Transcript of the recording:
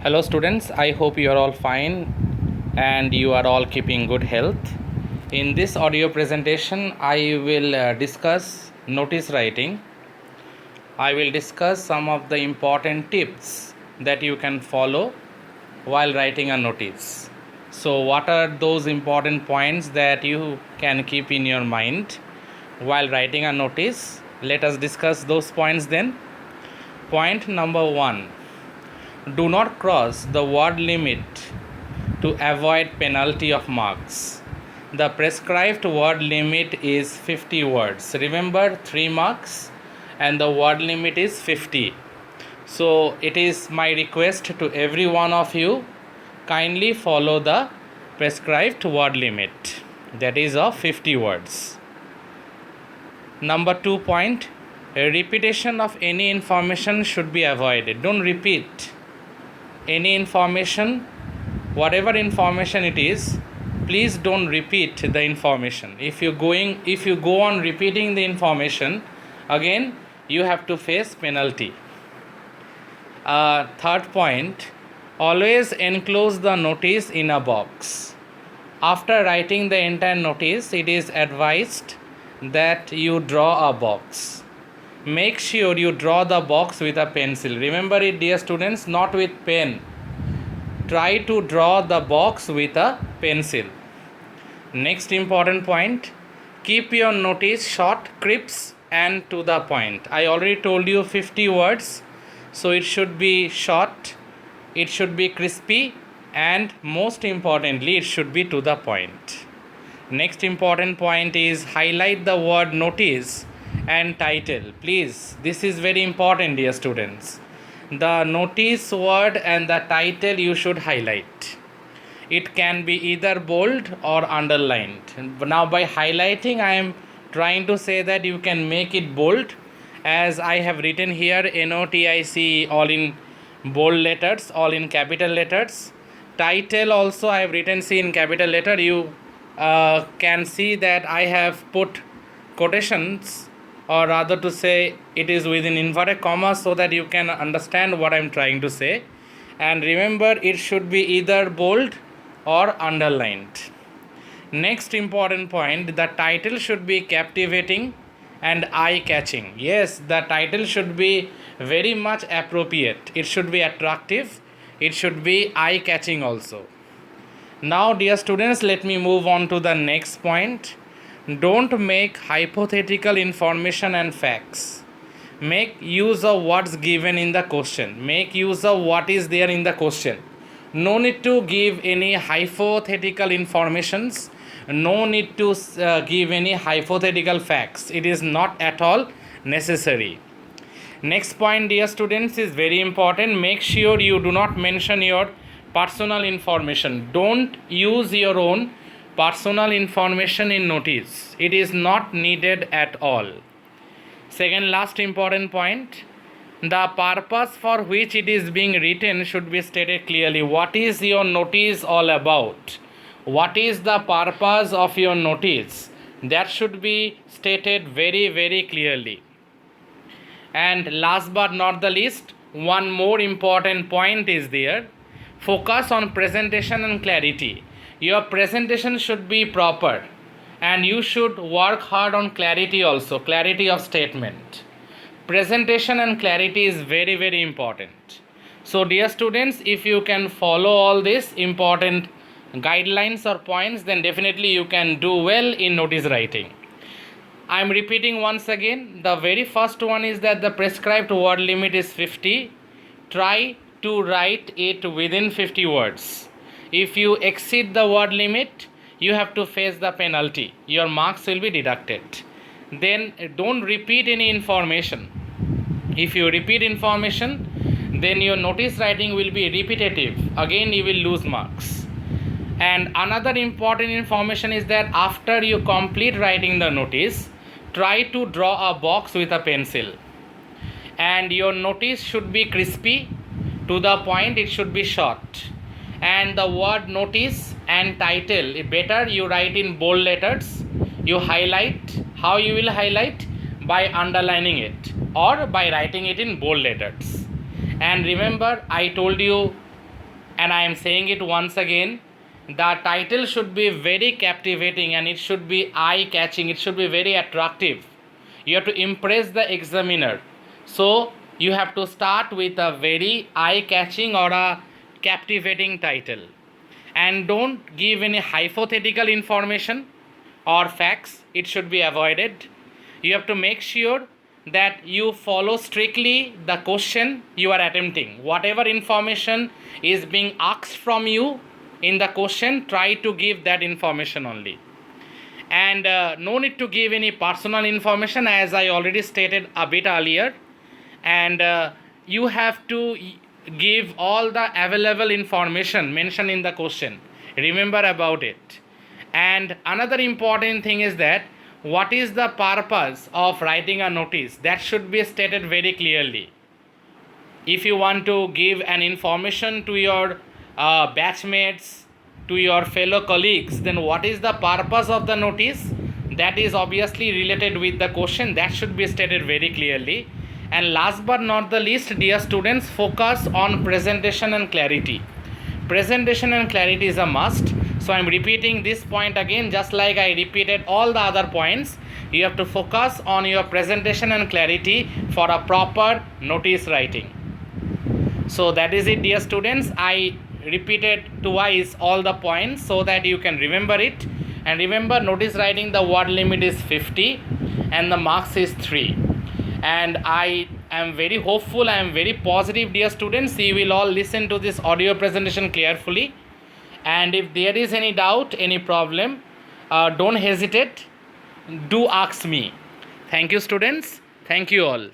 Hello students, I hope you are all fine and you are all keeping good health. In this audio presentation, I will discuss notice writing. I will discuss some of the important tips that you can follow while writing a notice. So what are those important points that you can keep in your mind while writing a notice? Let us discuss those points then. Point number 1. Do not cross the word limit to avoid penalty of marks. The prescribed word limit is 50 words. Remember, 3 marks and the word limit is 50. So it is my request to every one of you, kindly follow the prescribed word limit, that is of 50 words. Number 2 point, repetition of any information should be avoided. Don't repeat any information, whatever information it is. Please don't repeat the information. If you go on repeating the information, again you have to face penalty. Third point, always enclose the notice in a box. After writing the entire notice, it is advised that you draw a box. Make sure you draw the box with a pencil. Remember it, dear students, not with pen. Try to draw the box with a pencil. Next important point, keep your notice short, crisp and to the point. I already told you 50 words, so it should be short, it should be crispy, and most importantly it should be to the point. Next important point is highlight the word notice and title. Please, this is very important, dear students. The notice word and the title you should highlight. It can be either bold or underlined. Now by highlighting, I am trying to say that you can make it bold, as I have written here NOTIC all in bold letters, all in capital letters. Title also I have written C in capital letter. You can see that I have put quotations, or rather to say it is within inverted commas, so that you can understand what I am trying to say. And remember, it should be either bold or underlined. Next important point, the title should be captivating and eye-catching. Yes, the title should be very much appropriate. It should be attractive. It should be eye-catching also. Now, dear students, let me move on to the next point. Don't make hypothetical information and facts. Make use of what's given in the question. Make use of what is there in the question. No need to give any hypothetical informations. No need to give any hypothetical facts. It is not at all necessary. Next point, dear students, is very important. Make sure you do not mention your personal information. Don't use your own personal information in notice. It is not needed at all. Second last important point, the purpose for which it is being written should be stated clearly. What is your notice all about? What is the purpose of your notice? That should be stated very, very clearly. And last but not the least, one more important point is there. Focus on presentation and clarity. Your presentation should be proper, and you should work hard on clarity also, clarity of statement. Presentation and clarity is very, very important. So dear students, if you can follow all these important guidelines or points, then definitely you can do well in notice writing. I am repeating once again. The very first one is that the prescribed word limit is 50. Try to write it within 50 words. If you exceed the word limit, you have to face the penalty. Your marks will be deducted. Then don't repeat any information. If you repeat information, then your notice writing will be repetitive. Again, you will lose marks. And another important information is that after you complete writing the notice, try to draw a box with a pencil. And your notice should be crispy, to the point, it should be short. And the word notice and title, better you write in bold letters. You highlight. How you will highlight? By underlining it or by writing it in bold letters. And remember, I told you And I am saying it once again, the title should be very captivating and it should be eye catching, it should be very attractive. You have to impress the examiner. So you have to start with a very eye catching or a captivating title. And don't give any hypothetical information or facts, it should be avoided. You have to make sure that you follow strictly the question you are attempting. Whatever information is being asked from you in the question, try to give that information only. And no need to give any personal information, as I already stated a bit earlier. And you have to give all the available information mentioned in the question. Remember about it. And another important thing is that what is the purpose of writing a notice, that should be stated very clearly. If you want to give an information to your batchmates, to your fellow colleagues, then what is the purpose of the notice, that is obviously related with the question, that should be stated very clearly. And last but not the least, dear students, focus on presentation and clarity. Presentation and clarity is a must. So I am repeating this point again, just like I repeated all the other points. You have to focus on your presentation and clarity for a proper notice writing. So that is it, dear students. I repeated twice all the points so that you can remember it. And remember, notice writing, the word limit is 50 and the marks is 3. And I am very hopeful, I am very positive, dear students, you will all listen to this audio presentation carefully. And if there is any doubt, any problem, don't hesitate, do ask me. Thank you, students. Thank you all.